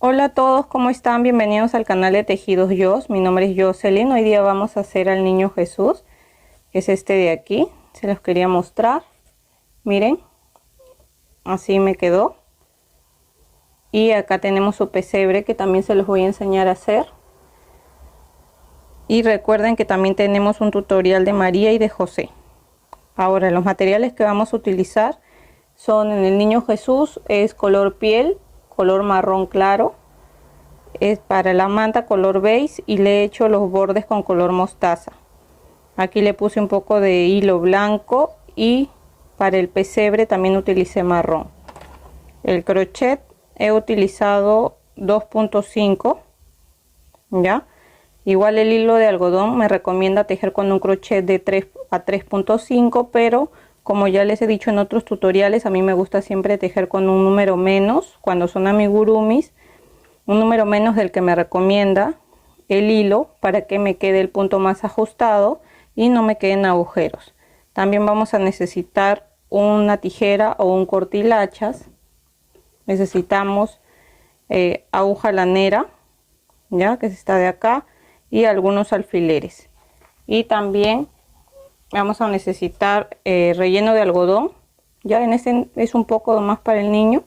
Hola a todos, ¿cómo están? Bienvenidos al canal de Tejidos Yos. Mi nombre es Jocelyn. Hoy día vamos a hacer al niño Jesús, que es este de aquí. Se los quería mostrar. Miren, así me quedó. Y acá tenemos su pesebre, que también se los voy a enseñar a hacer. Y recuerden que también tenemos un tutorial de María y de José. Ahora, los materiales que vamos a utilizar son en el niño Jesús, es color piel, color marrón claro. Es para la manta color beige y le he hecho los bordes con color mostaza. Aquí le puse un poco de hilo blanco y para el pesebre también utilicé marrón. El crochet he utilizado 2.5, ya. Igual el hilo de algodón me recomienda tejer con un crochet de 3 a 3.5, pero como ya les he dicho en otros tutoriales, a mí me gusta siempre tejer con un número menos cuando son amigurumis, un número menos del que me recomienda el hilo, para que me quede el punto más ajustado y no me queden agujeros. También vamos a necesitar una tijera o un cortilachas. Necesitamos aguja lanera, ya que está de acá, y algunos alfileres. Y también vamos a necesitar relleno de algodón. Ya en este es un poco más para el niño.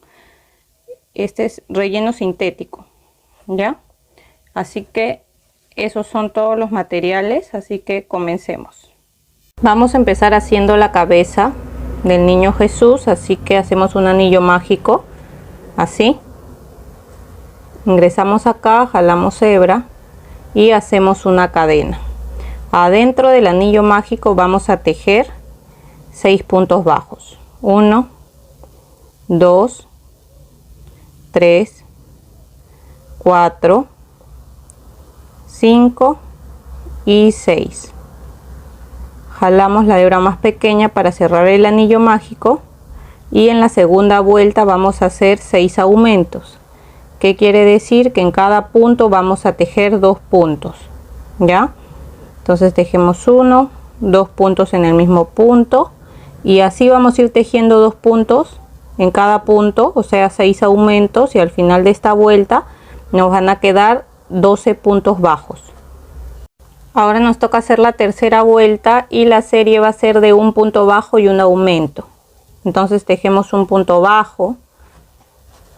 Este es relleno sintético, ya. Así que esos son todos los materiales, así que comencemos. Vamos a empezar haciendo la cabeza del niño Jesús, así que hacemos un anillo mágico, así. Ingresamos acá, jalamos hebra y hacemos una cadena. Adentro del anillo mágico vamos a tejer 6 puntos bajos. 1, 2, 3, 4, 5 y 6. Jalamos la hebra más pequeña para cerrar el anillo mágico y en la segunda vuelta vamos a hacer 6 aumentos. ¿Qué quiere decir? Que en cada punto vamos a tejer 2 puntos, ¿ya? Entonces tejemos 1, 2 puntos en el mismo punto y así vamos a ir tejiendo 2 puntos en cada punto, o sea 6 aumentos, y al final de esta vuelta nos van a quedar 12 puntos bajos. Ahora nos toca hacer la tercera vuelta y la serie va a ser de un punto bajo y un aumento. Entonces tejemos un punto bajo,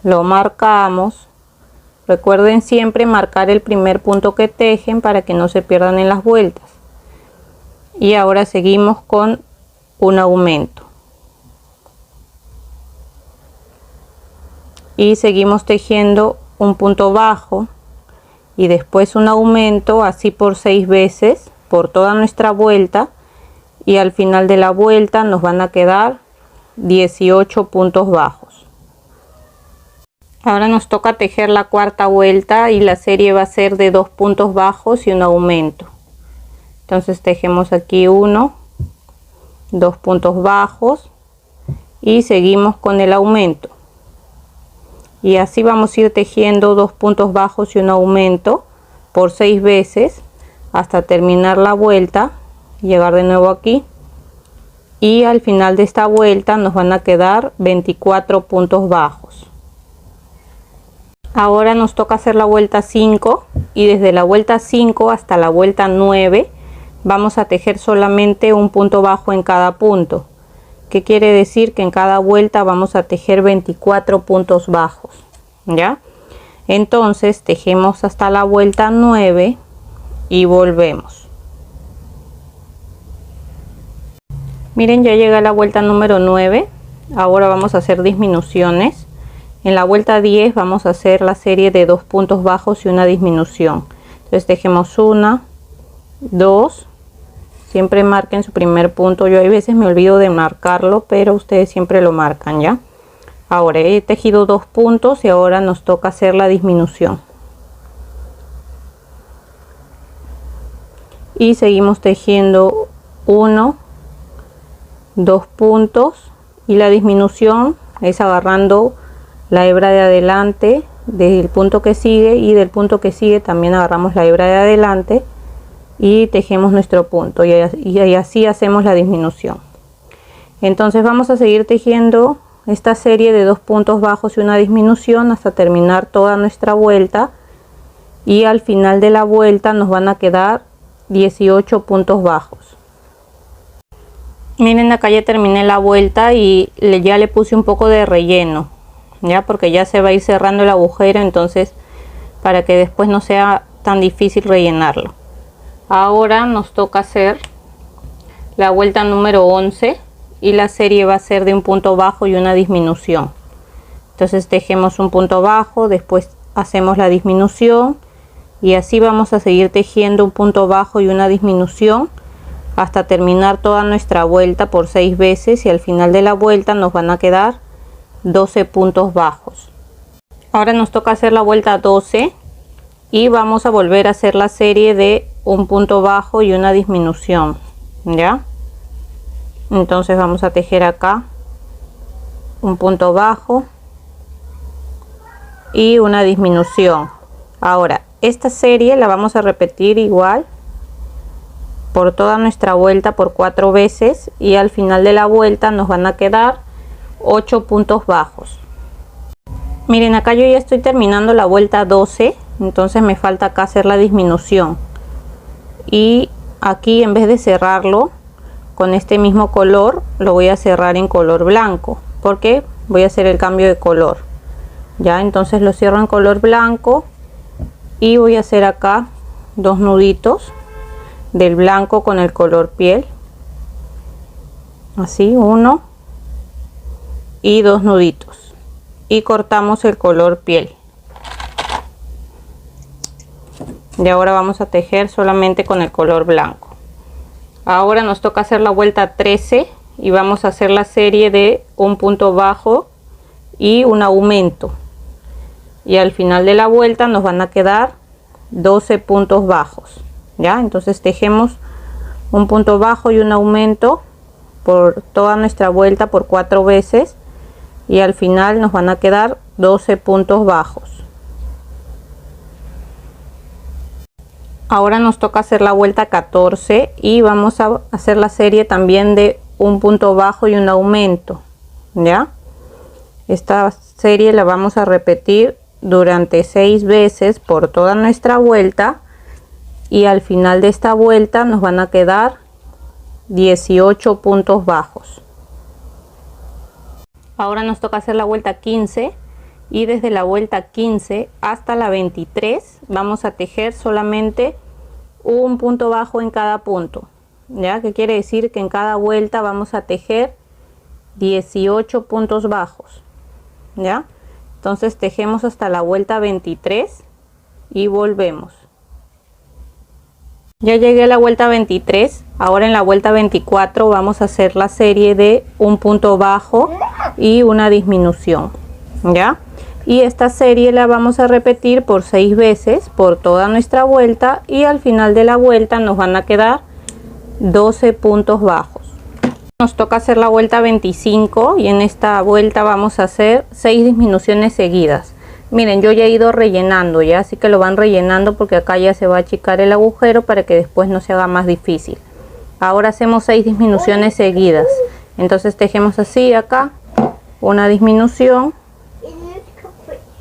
lo marcamos. Recuerden siempre marcar el primer punto que tejen para que no se pierdan en las vueltas. Y ahora seguimos con un aumento. Y seguimos tejiendo un punto bajo y después un aumento, así por 6 veces por toda nuestra vuelta, y al final de la vuelta nos van a quedar 18 puntos bajos. Ahora nos toca tejer la cuarta vuelta y la serie va a ser de 2 puntos bajos y un aumento. Entonces tejemos aquí 1, 2 puntos bajos y seguimos con el aumento. Y así vamos a ir tejiendo 2 puntos bajos y un aumento por 6 veces hasta terminar la vuelta, llegar de nuevo aquí, y al final de esta vuelta nos van a quedar 24 puntos bajos. Ahora nos toca hacer la vuelta 5 y desde la vuelta 5 hasta la vuelta 9 vamos a tejer solamente un punto bajo en cada punto. ¿Qué quiere decir? Que en cada vuelta vamos a tejer 24 puntos bajos, ¿ya? Entonces tejemos hasta la vuelta 9 y volvemos. Miren, ya llega la vuelta número 9. Ahora vamos a hacer disminuciones. En la vuelta 10 vamos a hacer la serie de 2 puntos bajos y una disminución. Entonces tejemos 1, 2, siempre marquen su primer punto. Yo a veces me olvido de marcarlo, pero ustedes siempre lo marcan, ¿ya? Ahora he tejido 2 puntos y ahora nos toca hacer la disminución. Y seguimos tejiendo 1, 2 puntos, y la disminución es agarrando la hebra de adelante del punto que sigue, y del punto que sigue también agarramos la hebra de adelante y tejemos nuestro punto, y así hacemos la disminución. Entonces vamos a seguir tejiendo esta serie de 2 puntos bajos y una disminución hasta terminar toda nuestra vuelta, y al final de la vuelta nos van a quedar 18 puntos bajos. Miren, acá ya terminé la vuelta y ya le puse un poco de relleno, ya, porque ya se va a ir cerrando el agujero, entonces para que después no sea tan difícil rellenarlo. Ahora nos toca hacer la vuelta número 11 y la serie va a ser de un punto bajo y una disminución. Entonces tejemos un punto bajo, después hacemos la disminución y así vamos a seguir tejiendo un punto bajo y una disminución hasta terminar toda nuestra vuelta por 6 veces, y al final de la vuelta nos van a quedar 12 puntos bajos. Ahora nos toca hacer la vuelta 12 y vamos a volver a hacer la serie de un punto bajo y una disminución, ¿ya? Entonces vamos a tejer acá un punto bajo y una disminución. Ahora esta serie la vamos a repetir igual por toda nuestra vuelta por 4 veces, y al final de la vuelta nos van a quedar 8 puntos bajos. Miren, acá yo ya estoy terminando la vuelta 12, entonces me falta acá hacer la disminución, y aquí en vez de cerrarlo con este mismo color lo voy a cerrar en color blanco porque voy a hacer el cambio de color. Ya, entonces lo cierro en color blanco y voy a hacer acá 2 nuditos del blanco con el color piel, así, 1 y 2 nuditos, y cortamos el color piel. Y ahora vamos a tejer solamente con el color blanco. Ahora nos toca hacer la vuelta 13 y vamos a hacer la serie de un punto bajo y un aumento, y al final de la vuelta nos van a quedar 12 puntos bajos. Ya, entonces tejemos un punto bajo y un aumento por toda nuestra vuelta por 4 veces, y al final nos van a quedar 12 puntos bajos. Ahora nos toca hacer la vuelta 14 y vamos a hacer la serie también de un punto bajo y un aumento. Ya, esta serie la vamos a repetir durante 6 veces por toda nuestra vuelta, y al final de esta vuelta nos van a quedar 18 puntos bajos. Ahora nos toca hacer la vuelta 15 y desde la vuelta 15 hasta la 23 vamos a tejer solamente un punto bajo en cada punto. Ya, que quiere decir que en cada vuelta vamos a tejer 18 puntos bajos. Ya, entonces tejemos hasta la vuelta 23 y volvemos. Ya llegué a la vuelta 23. Ahora en la vuelta 24 vamos a hacer la serie de un punto bajo y una disminución. Ya, y esta serie la vamos a repetir por 6 veces por toda nuestra vuelta, y al final de la vuelta nos van a quedar 12 puntos bajos. Nos toca hacer la vuelta 25 y en esta vuelta vamos a hacer 6 disminuciones seguidas. Miren, yo ya he ido rellenando ya, así que lo van rellenando porque acá ya se va a achicar el agujero para que después no se haga más difícil. Ahora hacemos 6 disminuciones seguidas. Entonces tejemos así acá, una disminución,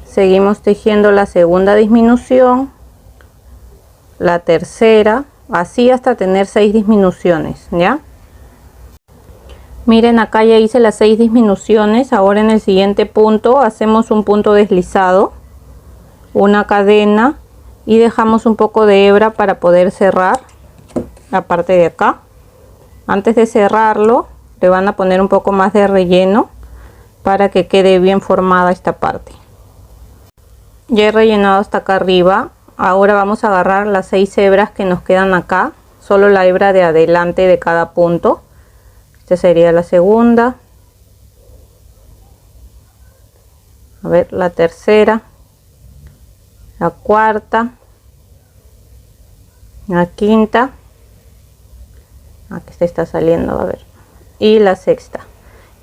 seguimos tejiendo la segunda disminución, la tercera, así hasta tener 6 disminuciones, ¿ya? Miren, acá ya hice las 6 disminuciones. Ahora en el siguiente punto hacemos un punto deslizado, una cadena, y dejamos un poco de hebra para poder cerrar la parte de acá. Antes de cerrarlo le van a poner un poco más de relleno para que quede bien formada esta parte. Ya he rellenado hasta acá arriba. Ahora vamos a agarrar las 6 hebras que nos quedan acá, solo la hebra de adelante de cada punto. Esta sería la segunda, a ver, la tercera, la cuarta, la quinta, aquí se está saliendo, a ver, y la sexta.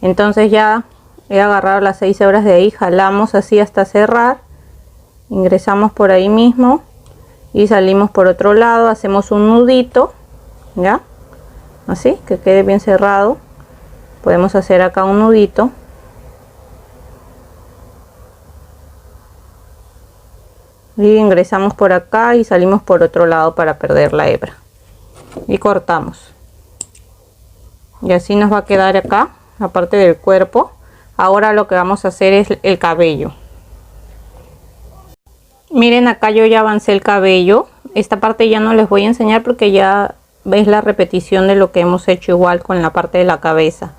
Entonces ya he agarrado las 6 hebras de ahí, jalamos así hasta cerrar, ingresamos por ahí mismo y salimos por otro lado, hacemos un nudito, ya, así que quede bien cerrado. Podemos hacer acá un nudito y ingresamos por acá y salimos por otro lado para perder la hebra y cortamos, y así nos va a quedar acá la parte del cuerpo. Ahora lo que vamos a hacer es el cabello. Miren, acá yo ya avancé el cabello. Esta parte ya no les voy a enseñar porque ya veis la repetición de lo que hemos hecho igual con la parte de la cabeza.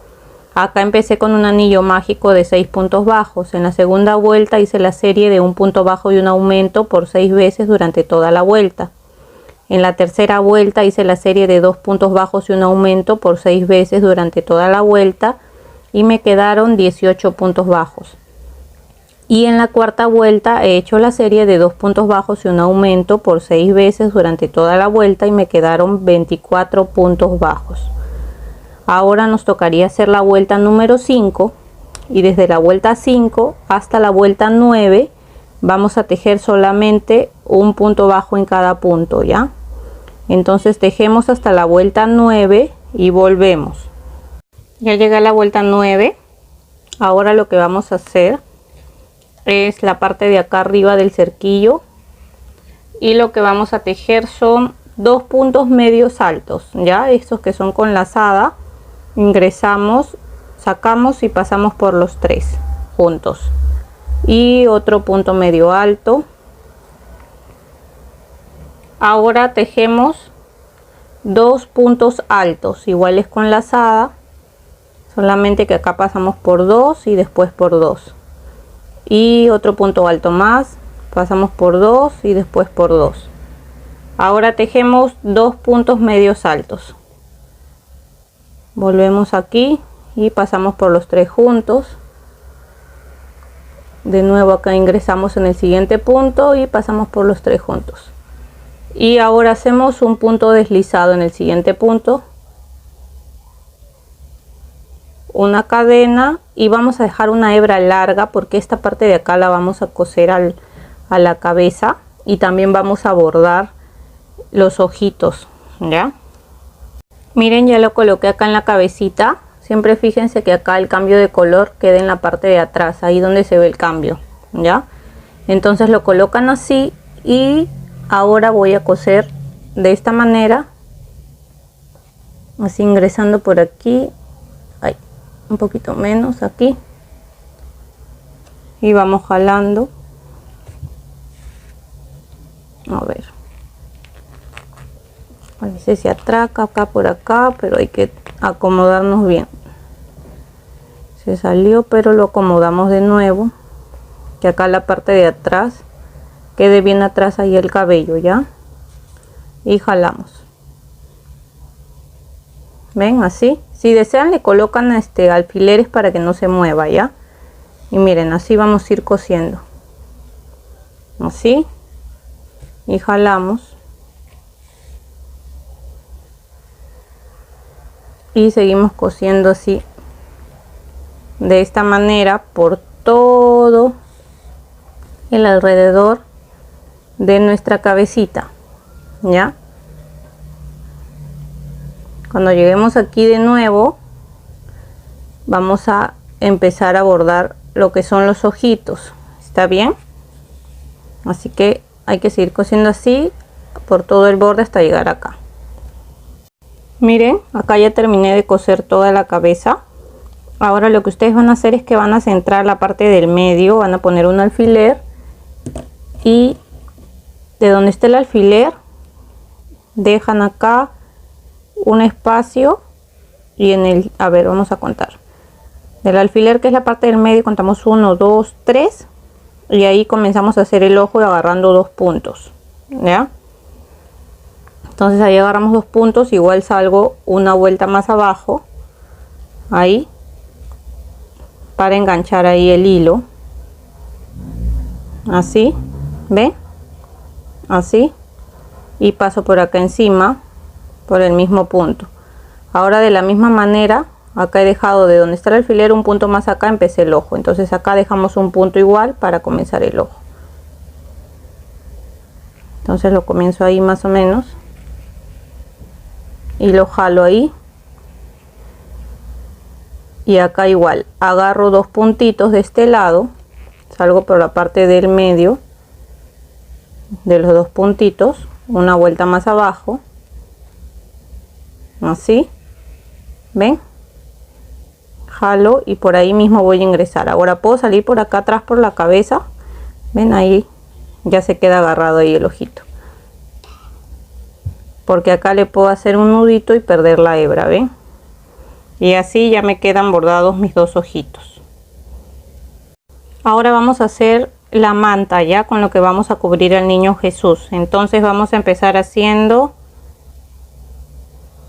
Acá empecé con un anillo mágico de 6 puntos bajos. En la segunda vuelta hice la serie de un punto bajo y un aumento por 6 veces durante toda la vuelta. En la tercera vuelta hice la serie de 2 puntos bajos y un aumento por 6 veces durante toda la vuelta y me quedaron 18 puntos bajos. Y en la cuarta vuelta he hecho la serie de 2 puntos bajos y un aumento por 6 veces durante toda la vuelta y me quedaron 24 puntos bajos. Ahora nos tocaría hacer la vuelta número 5 y desde la vuelta 5 hasta la vuelta 9 vamos a tejer solamente un punto bajo en cada punto, ¿ya? Entonces tejemos hasta la vuelta 9 y volvemos. Ya llegué a la vuelta 9. Ahora lo que vamos a hacer es la parte de acá arriba del cerquillo y lo que vamos a tejer son 2 puntos medios altos, ya estos que son con lazada. Ingresamos, sacamos y pasamos por los 3 juntos y otro punto medio alto. Ahora tejemos 2 puntos altos iguales con lazada, solamente que acá pasamos por 2 y después por 2 y otro punto alto más, pasamos por 2 y después por 2. Ahora tejemos 2 puntos medios altos, volvemos aquí y pasamos por los 3 juntos. De nuevo acá ingresamos en el siguiente punto y pasamos por los 3 juntos. Y ahora hacemos un punto deslizado en el siguiente punto, una cadena y vamos a dejar una hebra larga porque esta parte de acá la vamos a coser a la cabeza y también vamos a bordar los ojitos, ¿ya? Miren, ya lo coloqué acá en la cabecita. Siempre fíjense que acá el cambio de color queda en la parte de atrás, ahí donde se ve el cambio, ¿ya? Entonces lo colocan así y ahora voy a coser de esta manera, así ingresando por aquí, ahí, un poquito menos aquí, y vamos jalando. A ver, a veces se atraca acá por acá, pero hay que acomodarnos bien. Se salió, pero lo acomodamos de nuevo, que acá la parte de atrás quede bien atrás ahí el cabello, ¿ya? Y jalamos. ¿Ven? Así. Si desean le colocan alfileres para que no se mueva, ¿ya? Y miren, así vamos a ir cosiendo. Así. Y jalamos. Y seguimos cosiendo así. De esta manera por todo el alrededor de nuestra cabecita, ¿ya? Cuando lleguemos aquí de nuevo vamos a empezar a bordar lo que son los ojitos, ¿está bien? Así que hay que seguir cosiendo así por todo el borde hasta llegar acá. Miren, acá ya terminé de coser toda la cabeza. Ahora lo que ustedes van a hacer es que van a centrar la parte del medio, van a poner un alfiler y de donde esté el alfiler dejan acá un espacio y en el, a ver, vamos a contar del alfiler, que es la parte del medio, contamos 1, 2, 3 y ahí comenzamos a hacer el ojo y agarrando 2 puntos, ¿ya? Entonces ahí agarramos 2 puntos, igual salgo una vuelta más abajo ahí para enganchar ahí el hilo, así, ¿ven? Así, y paso por acá encima por el mismo punto. Ahora de la misma manera acá he dejado de donde está el alfiler un punto más acá, empecé el ojo, entonces acá dejamos un punto igual para comenzar el ojo. Entonces lo comienzo ahí más o menos y lo jalo ahí, y acá igual agarro 2 puntitos de este lado, salgo por la parte del medio de los dos puntitos, una vuelta más abajo, así, ven, jalo y por ahí mismo voy a ingresar. Ahora puedo salir por acá atrás por la cabeza, ven, ahí ya se queda agarrado ahí el ojito, porque acá le puedo hacer un nudito y perder la hebra, ven, y así ya me quedan bordados mis dos ojitos. Ahora vamos a hacer la manta ya con lo que vamos a cubrir al niño Jesús. Entonces vamos a empezar haciendo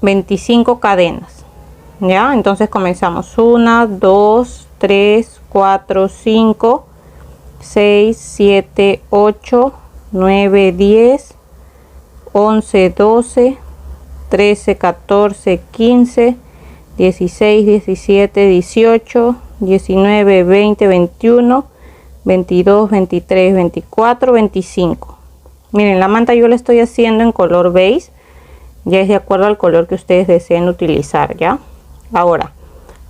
25 cadenas, ya. Entonces comenzamos 1 2 3 4 5 6 7 8 9 10 11 12 13 14 15 16 17 18 19 20 21 22 23 24 25. Miren, la manta yo la estoy haciendo en color beige, ya es de acuerdo al color que ustedes deseen utilizar, ya. Ahora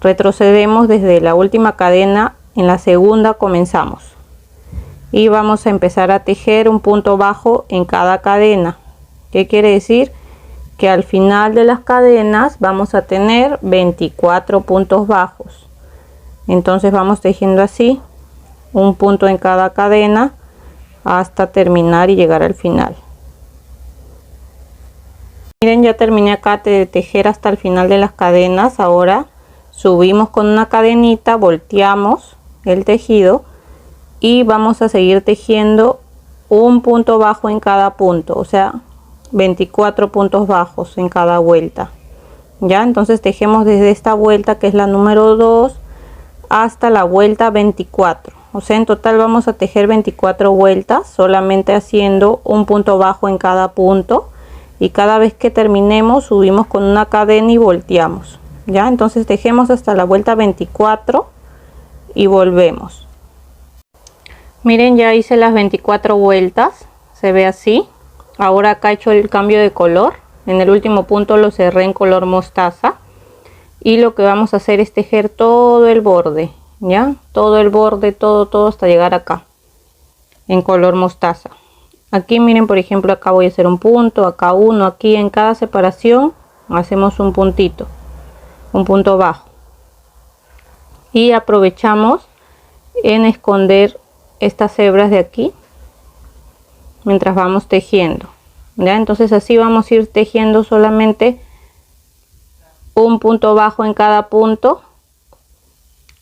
retrocedemos desde la última cadena, en la segunda comenzamos y vamos a empezar a tejer un punto bajo en cada cadena. ¿Qué quiere decir? Que al final de las cadenas vamos a tener 24 puntos bajos. Entonces vamos tejiendo así, un punto en cada cadena hasta terminar y llegar al final. Miren, ya terminé acá de tejer hasta el final de las cadenas. Ahora subimos con una cadenita, volteamos el tejido y vamos a seguir tejiendo un punto bajo en cada punto, o sea 24 puntos bajos en cada vuelta, ya. Entonces tejemos desde esta vuelta, que es la número 2, hasta la vuelta 24, o sea en total vamos a tejer 24 vueltas solamente haciendo un punto bajo en cada punto, y cada vez que terminemos subimos con una cadena y volteamos, ya. Entonces tejemos hasta la vuelta 24 y volvemos. Miren, ya hice las 24 vueltas, se ve así. Ahora acá he hecho el cambio de color, en el último punto lo cerré en color mostaza, y lo que vamos a hacer es tejer todo el borde, ya, todo el borde, todo hasta llegar acá en color mostaza. Aquí miren, por ejemplo, acá voy a hacer un punto, acá uno, aquí en cada separación hacemos un puntito, un punto bajo, y aprovechamos en esconder estas hebras de aquí mientras vamos tejiendo, ya. Entonces así vamos a ir tejiendo solamente un punto bajo en cada punto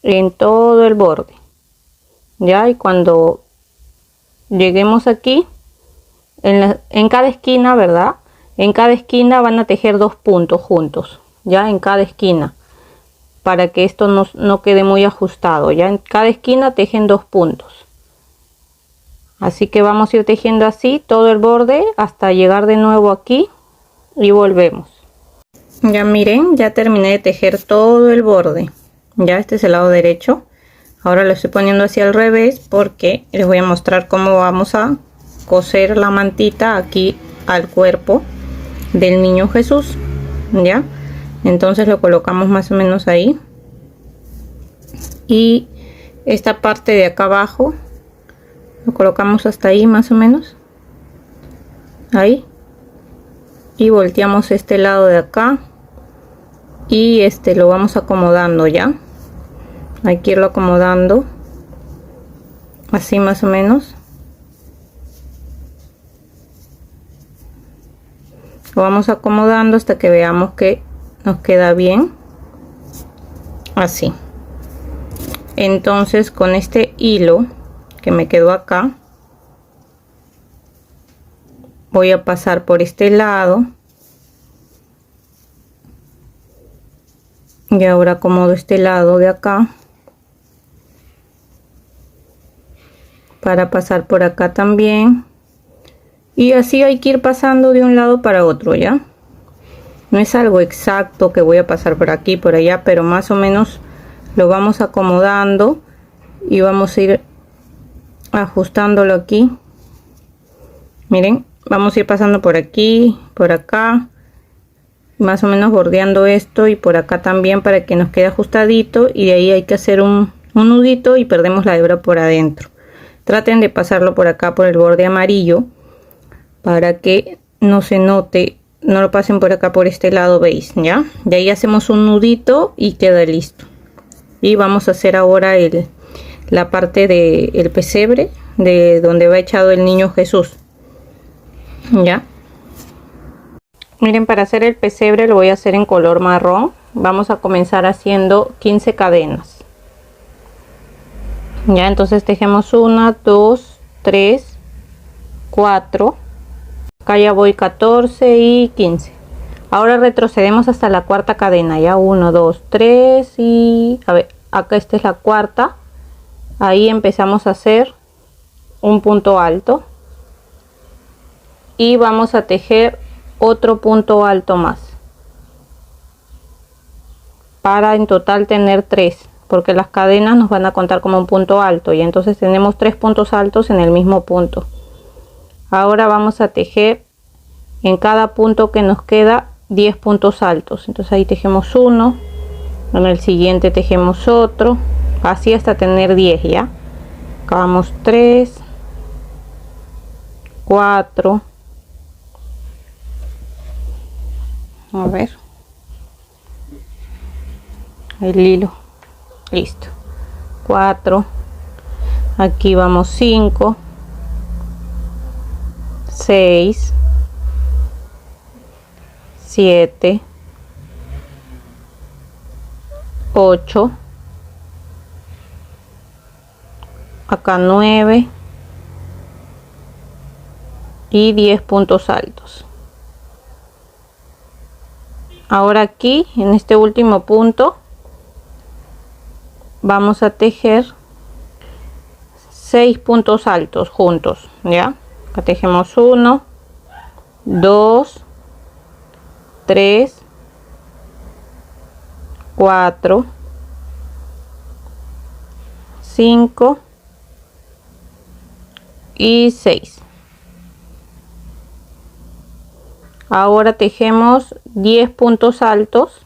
en todo el borde, ya. Y cuando lleguemos aquí en cada esquina, verdad, en cada esquina van a tejer 2 puntos juntos, ya, en cada esquina, para que esto no quede muy ajustado, ya. En cada esquina tejen 2 puntos. Así que vamos a ir tejiendo así todo el borde hasta llegar de nuevo aquí y volvemos. Ya miren, ya terminé de tejer todo el borde, ya. Este es el lado derecho. Ahora lo estoy poniendo así al revés porque les voy a mostrar cómo vamos a coser la mantita aquí al cuerpo del niño Jesús, ya. Entonces lo colocamos más o menos ahí, y esta parte de acá abajo lo colocamos hasta ahí más o menos, ahí, y volteamos este lado de acá y lo vamos acomodando, ya. Hay que irlo acomodando así más o menos. Lo vamos acomodando hasta que veamos que nos queda bien así. Entonces con este hilo que me quedó acá voy a pasar por este lado y ahora acomodo este lado de acá para pasar por acá también, y así hay que ir pasando de un lado para otro, ya. No es algo exacto que voy a pasar por aquí por allá, pero más o menos lo vamos acomodando y vamos a ir ajustándolo aquí. Miren, vamos a ir pasando por aquí, por acá, más o menos bordeando esto, y por acá también, para que nos quede ajustadito, y de ahí hay que hacer un nudito y perdemos la hebra por adentro. Traten de pasarlo por acá por el borde amarillo para que no se note, no lo pasen por acá por este lado, veis, ya. De ahí hacemos un nudito y queda listo. Y vamos a hacer ahora la parte del pesebre, de donde va echado el niño Jesús, ya. Miren, para hacer el pesebre lo voy a hacer en color marrón. Vamos a comenzar haciendo 15 cadenas, ya. Entonces tejemos 1, 2, 3, 4, acá ya voy 14 y 15. Ahora retrocedemos hasta la cuarta cadena, ya. 1, 2, 3 y a ver, acá esta es la cuarta. Ahí empezamos a hacer un punto alto y vamos a tejer otro punto alto más para en total tener 3, porque las cadenas nos van a contar como un punto alto, y entonces tenemos 3 puntos altos en el mismo punto. Ahora vamos a tejer en cada punto que nos queda 10 puntos altos. Entonces ahí tejemos uno, en el siguiente tejemos otro, así hasta tener 10, ya. Acabamos 3, 4, a ver, el hilo, listo, 4, aquí vamos 5, 6, 7, 8, acá 9 y 10 puntos altos. Ahora aquí en este último punto vamos a tejer 6 puntos altos juntos, ya. Acá tejemos 1, 2, 3, 4, 5 y 6. Ahora tejemos 10 puntos altos.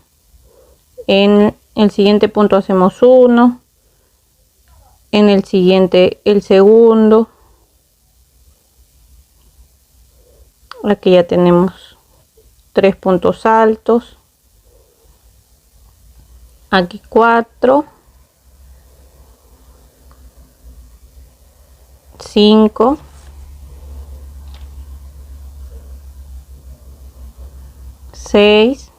En el siguiente punto hacemos 1, en el siguiente el segundo. Aquí ya tenemos 3 puntos altos, aquí 4, 5, 6,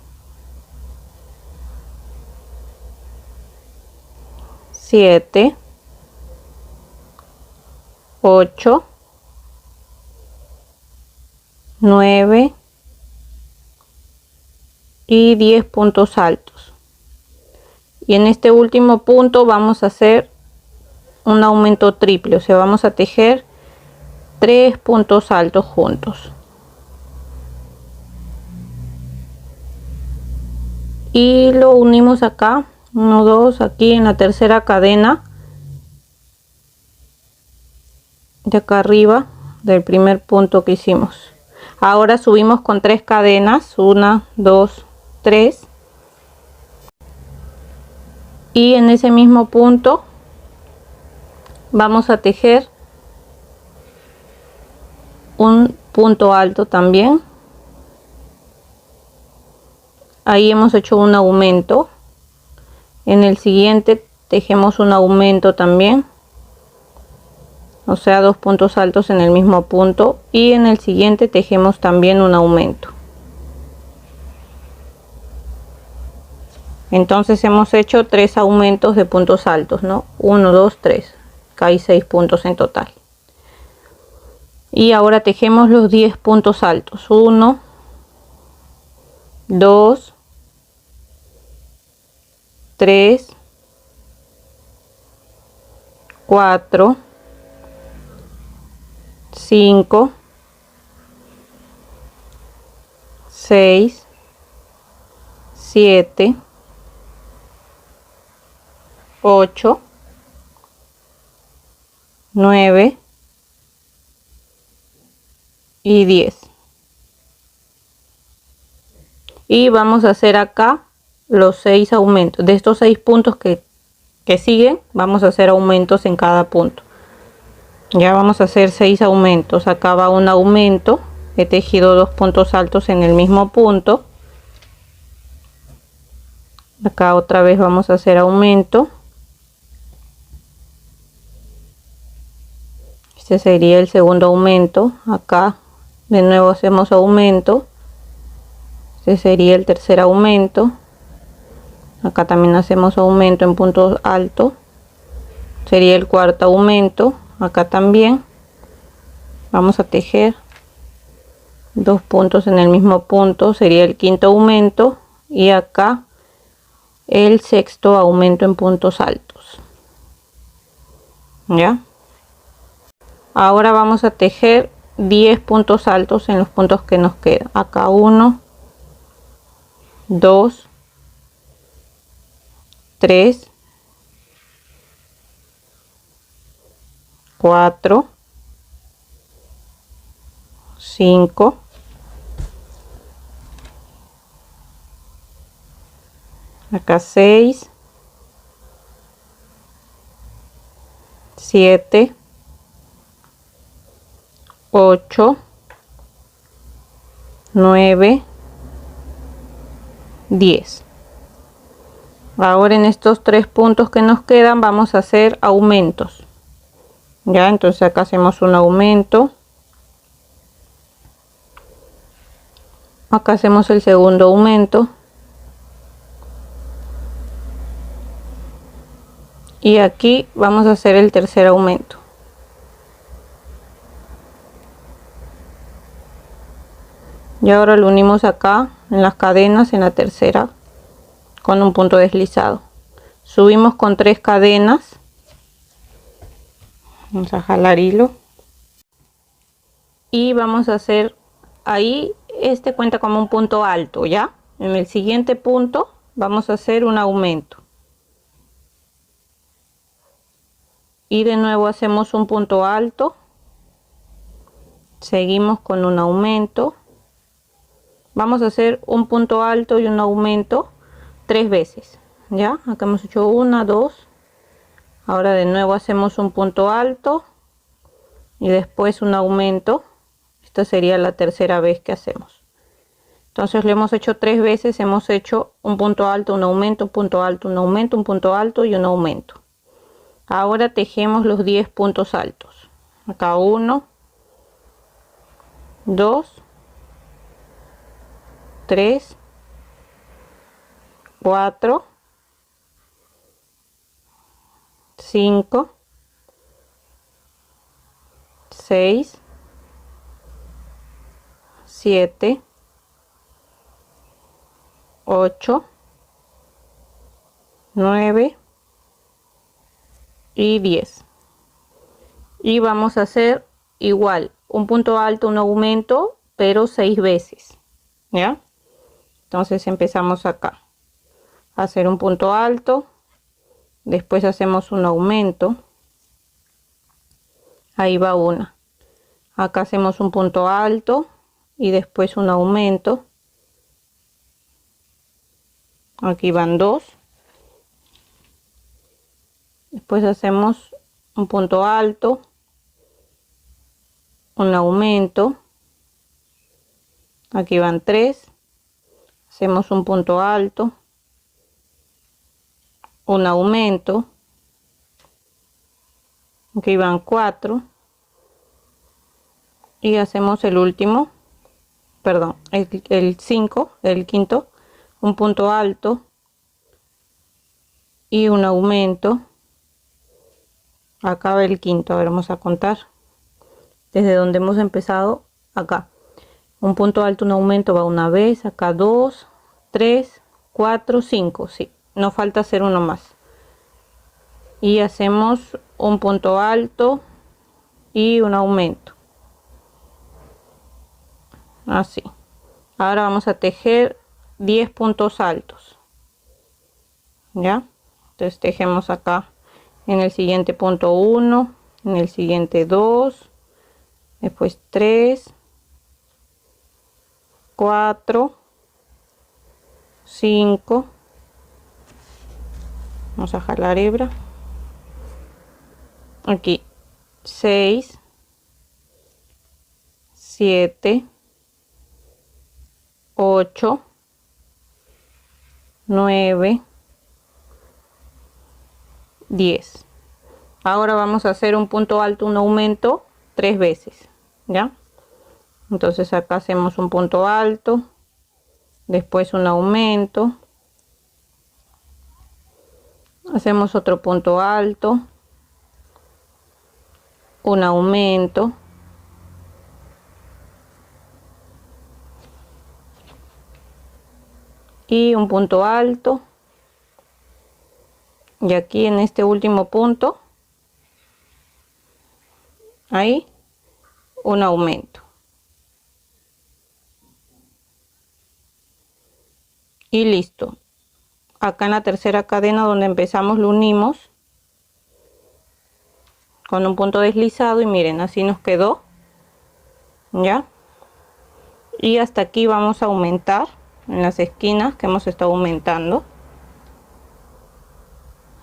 7, 8, 9 y 10 puntos altos. Y en este último punto vamos a hacer un aumento triple, o sea, vamos a tejer 3 puntos altos juntos. Y lo unimos acá, 1, 2, aquí en la tercera cadena de acá arriba del primer punto que hicimos. Ahora subimos con 3 cadenas, 1, 2, 3, y en ese mismo punto vamos a tejer un punto alto también. Ahí hemos hecho un aumento. En el siguiente tejemos un aumento también, o sea, 2 puntos altos en el mismo punto, y en el siguiente tejemos también un aumento. Entonces hemos hecho 3 aumentos de puntos altos, ¿no? 1, 2, 3. Acá hay 6 puntos en total. Y ahora tejemos los 10 puntos altos. 1, 2, 3, 4, 5, 6, 7, 8, 9 y 10. Y vamos a hacer acá los 6 aumentos. De estos 6 puntos que siguen, vamos a hacer aumentos en cada punto. Ya vamos a hacer 6 aumentos. Acá va un aumento he tejido 2 puntos altos en el mismo punto. Acá otra vez vamos a hacer aumento. Este sería el segundo aumento. Acá de nuevo hacemos aumento. Este sería el tercer aumento. Acá también hacemos aumento en puntos altos. Sería el cuarto aumento. Acá también vamos a tejer 2 puntos en el mismo punto. Sería el quinto aumento. Y acá el sexto aumento en puntos altos. ¿Ya? Ahora vamos a tejer 10 puntos altos en los puntos que nos quedan. Acá 1, 2, 3, 4, 5, 6, 7, 8, 9, 10. Ahora en estos 3 puntos que nos quedan vamos a hacer aumentos. Ya, entonces acá hacemos un aumento. Acá hacemos el segundo aumento. Y aquí vamos a hacer el tercer aumento. Y ahora lo unimos acá en las cadenas en la tercera con un punto deslizado. Subimos con 3 cadenas. Vamos a jalar hilo. Y vamos a hacer ahí, este cuenta como un punto alto, ¿ya? En el siguiente punto vamos a hacer un aumento. Y de nuevo hacemos un punto alto. Seguimos con un aumento. Vamos a hacer un punto alto y un aumento 3 veces. Ya, acá hemos hecho 1, 2. Ahora de nuevo hacemos un punto alto y después un aumento. Esta sería la tercera vez que hacemos. Entonces lo hemos hecho 3 veces. Hemos hecho un punto alto, un aumento, un punto alto, un aumento, un punto alto y un aumento. Ahora tejemos los 10 puntos altos. Acá 1, 2, 3, 4, 5, 6, 7, 8, 9 y 10. Y vamos a hacer igual un punto alto, un aumento, pero 6 veces. ¿Ya? Entonces empezamos acá a hacer un punto alto, después hacemos un aumento, ahí va una. Acá hacemos un punto alto y después un aumento. Aquí van 2. Después hacemos un punto alto, un aumento. Aquí van 3. Hacemos un punto alto, un aumento. Aquí van 4. Y hacemos el último, perdón, el 5, el quinto, un punto alto y un aumento. Acá va el quinto. A ver, vamos a contar desde donde hemos empezado. Acá un punto alto, un aumento va una vez, acá 2, 3, 4, 5. Sí, nos falta hacer uno más. Y hacemos un punto alto y un aumento. Así. Ahora vamos a tejer 10 puntos altos. ¿Ya? Entonces tejemos acá en el siguiente punto 1, en el siguiente 2, después 3, 4, 5. Vamos a jalar hebra. Aquí 6, 7, 8, 9, 10. Ahora vamos a hacer un punto alto, un aumento 3 veces, ¿ya? Entonces acá hacemos un punto alto, después un aumento, hacemos otro punto alto, un aumento, y un punto alto, y aquí en este último punto, ahí un aumento. Y listo. Acá en la tercera cadena donde empezamos lo unimos con un punto deslizado y miren, así nos quedó, ya. Y hasta aquí vamos a aumentar en las esquinas que hemos estado aumentando,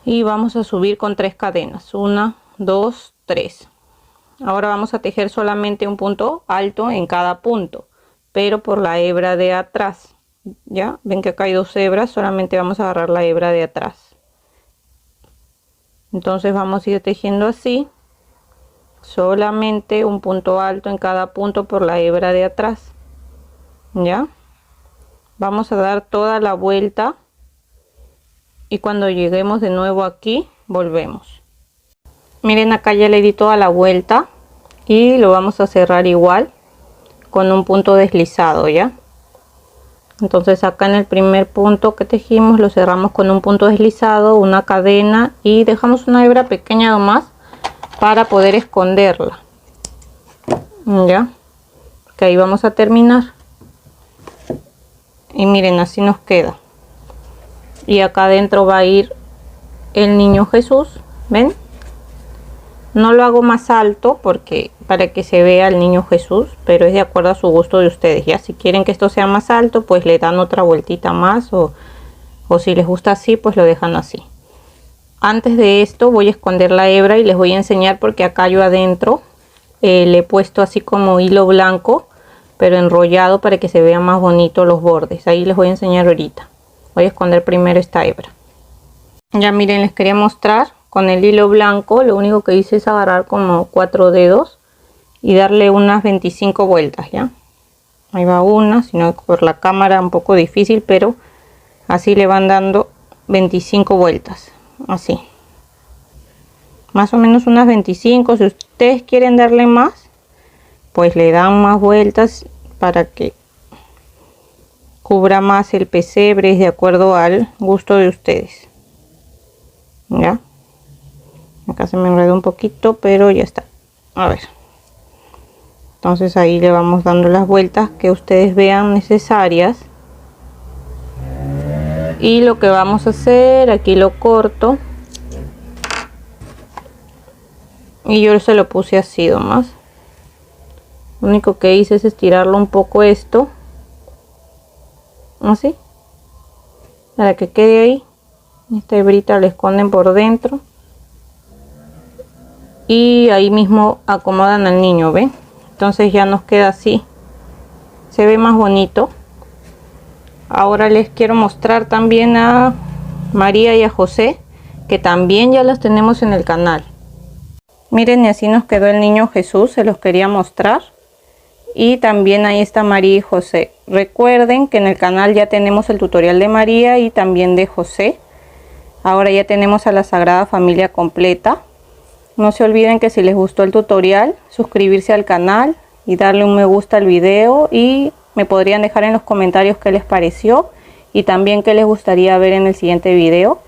y vamos a subir con 3 cadenas, 1, 2, 3. Ahora vamos a tejer solamente un punto alto en cada punto, pero por la hebra de atrás. Ya ven que acá hay 2 hebras, solamente vamos a agarrar la hebra de atrás. Entonces vamos a ir tejiendo así, solamente un punto alto en cada punto por la hebra de atrás. Ya vamos a dar toda la vuelta, y cuando lleguemos de nuevo aquí volvemos. Miren, acá ya le di toda la vuelta y lo vamos a cerrar igual con un punto deslizado, ya. Entonces acá en el primer punto que tejimos lo cerramos con un punto deslizado, una cadena, y dejamos una hebra pequeña nomás para poder esconderla, ya, que ahí vamos a terminar. Y miren, así nos queda. Y acá adentro va a ir el niño Jesús, ven. No lo hago más alto porque para que se vea el niño Jesús, pero es de acuerdo a su gusto de ustedes. Ya si quieren que esto sea más alto, pues le dan otra vueltita más, o si les gusta así, pues lo dejan así. Antes de esto voy a esconder la hebra y les voy a enseñar, porque acá yo adentro le he puesto así como hilo blanco, pero enrollado para que se vean más bonitos los bordes. Ahí les voy a enseñar ahorita. Voy a esconder primero esta hebra. Ya miren, les quería mostrar. Con el hilo blanco lo único que hice es agarrar como 4 dedos y darle unas 25 vueltas, ya. Ahí va una, sino por la cámara un poco difícil, pero así le van dando 25 vueltas, así. Más o menos unas 25. Si ustedes quieren darle más, pues le dan más vueltas para que cubra más el pesebre, de acuerdo al gusto de ustedes. Ya. Acá se me enredó un poquito, pero ya está. A ver. Entonces ahí le vamos dando las vueltas que ustedes vean necesarias. Y lo que vamos a hacer, aquí lo corto. Y yo se lo puse así nomás. Lo único que hice es estirarlo un poco esto. Así. Para que quede ahí. Esta hebrita la esconden por dentro. Y ahí mismo acomodan al niño, ¿ven? Entonces ya nos queda así. Se ve más bonito. Ahora les quiero mostrar también a María y a José, que también ya las tenemos en el canal. Miren, y así nos quedó el niño Jesús, se los quería mostrar. Y también ahí está María y José. Recuerden que en el canal ya tenemos el tutorial de María y también de José. Ahora ya tenemos a la Sagrada Familia completa. No se olviden que si les gustó el tutorial, suscribirse al canal y darle un me gusta al video, y me podrían dejar en los comentarios qué les pareció y también qué les gustaría ver en el siguiente video.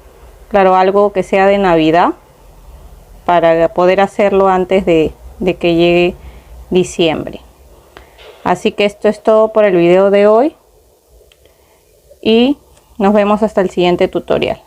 Claro, algo que sea de Navidad para poder hacerlo antes de que llegue diciembre. Así que esto es todo por el video de hoy y nos vemos hasta el siguiente tutorial.